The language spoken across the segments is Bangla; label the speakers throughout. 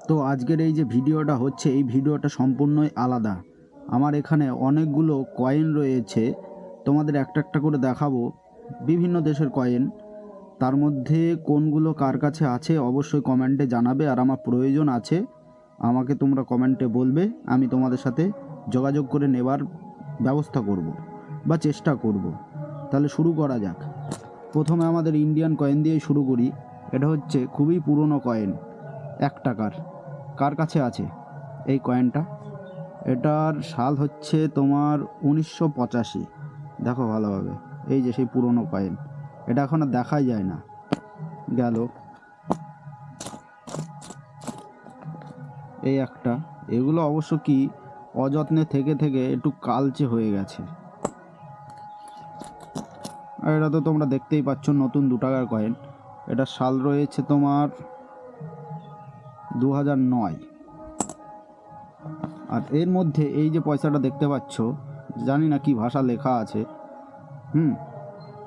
Speaker 1: তো আজকের এই যে ভিডিওটা হচ্ছে, এই ভিডিওটা সম্পূর্ণই আলাদা। আমার এখানে অনেকগুলো কয়েন রয়েছে, তোমাদের একটা একটা করে দেখাবো। বিভিন্ন দেশের কয়েন, তার মধ্যে কোনগুলো কার কাছে আছে অবশ্যই কমেন্টে জানাবে। আর আমার প্রয়োজন আছে, আমাকে তোমরা কমেন্টে বলবে, আমি তোমাদের সাথে যোগাযোগ করে নেবার ব্যবস্থা করব বা চেষ্টা করব। তাহলে শুরু করা যাক। প্রথমে আমাদের ইন্ডিয়ান কয়েন দিয়ে শুরু করি। এটা হচ্ছে খুবই পুরনো কয়েন, 1 টাকার। কার কাছে আছে এই কয়েনটা? এটার সাল হচ্ছে তোমার 1985। দেখো ভালোভাবে, এই যে সেই পুরনো কয়েন। এটা এখন আর দেখাই যায় না। গেল এই একটা। এগুলো অবশ্য কি অযত্নে থেকে থেকে একটু কালচে হয়ে গেছে। আর এটা তো তোমরা দেখতেই পাচ্ছ, নতুন 2 টাকার কয়েন। এটা সাল রয়েছে তোমার 2009। আর এর মধ্যে এই যে পয়সাটা দেখতে পাচ্ছ, জানি না কি ভাষা লেখা আছে।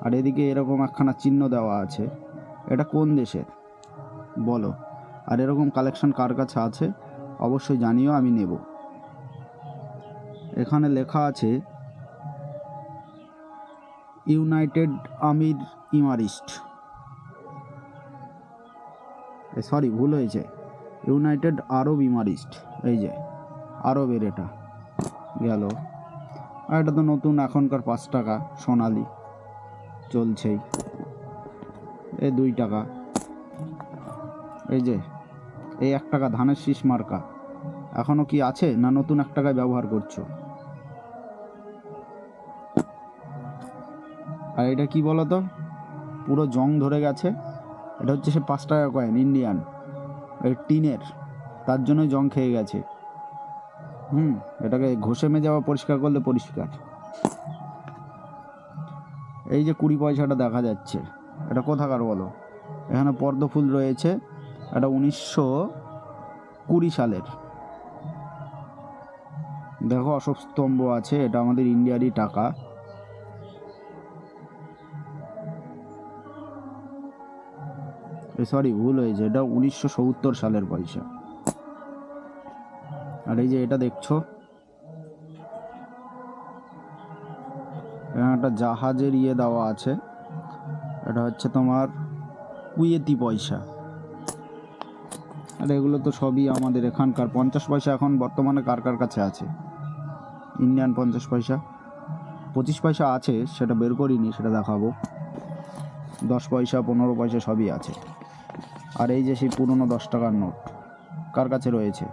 Speaker 1: আর এদিকে এরকম একখানা চিহ্ন দেওয়া আছে। এটা কোন দেশের বলো? আর এরকম কালেকশন কার কাছে আছে অবশ্যই জানিও, আমি নেব। এখানে লেখা আছে ইউনাইটেড আমির ইমারিস্ট, সরি ভুল হয়েছে, ইউনাইটেড আরব ইমারিস্ট। এই যে আরবের এটা গেল। আর এটা তো নতুন এখনকার 5 টাকা সোনালি, চলছেই। এই 2 টাকা, এই যে এই 1 টাকা ধানের শীষ মার্কা, এখনও কি আছে না নতুন 1 টাকায় ব্যবহার করছো? আর এটা কি বলো তো, পুরো জং ধরে গেছে। এটা হচ্ছে সে 5 টাকা কয়েন ইন্ডিয়ান, এই টিনের, তার জন্যই জং খেয়ে গেছে। এটাকে ঘষে মেজে আবার পরিষ্কার করলে পরিষ্কার। এই যে 20 পয়সাটা দেখা যাচ্ছে, এটা কোথাকার বলো? এখানে পদ্ম ফুল রয়েছে। এটা 1920 সালের। দেখো অশোক স্তম্ভ আছে, এটা আমাদের ইন্ডিয়ারই টাকা। সরি ভুল হয়েছে, এটা 1970 সালের পয়সা। আর এই যে এটা দেখছো, এখানে একটা জাহাজের দেওয়া আছে। এটা হচ্ছে তোমার কুয়েতি পয়সা। আর এগুলো তো সবই আমাদের এখানকার। 50 পয়সা এখন বর্তমানে কার কার কাছে আছে? ইন্ডিয়ান 50 পয়সা। 25 পয়সা আছে, সেটা বের করিনি, সেটা দেখাবো। 10 পয়সা 15 পয়সা সবই আছে। আর এই যে সেই পুরনো 10 টাকার নোট কার কাছে রয়েছে?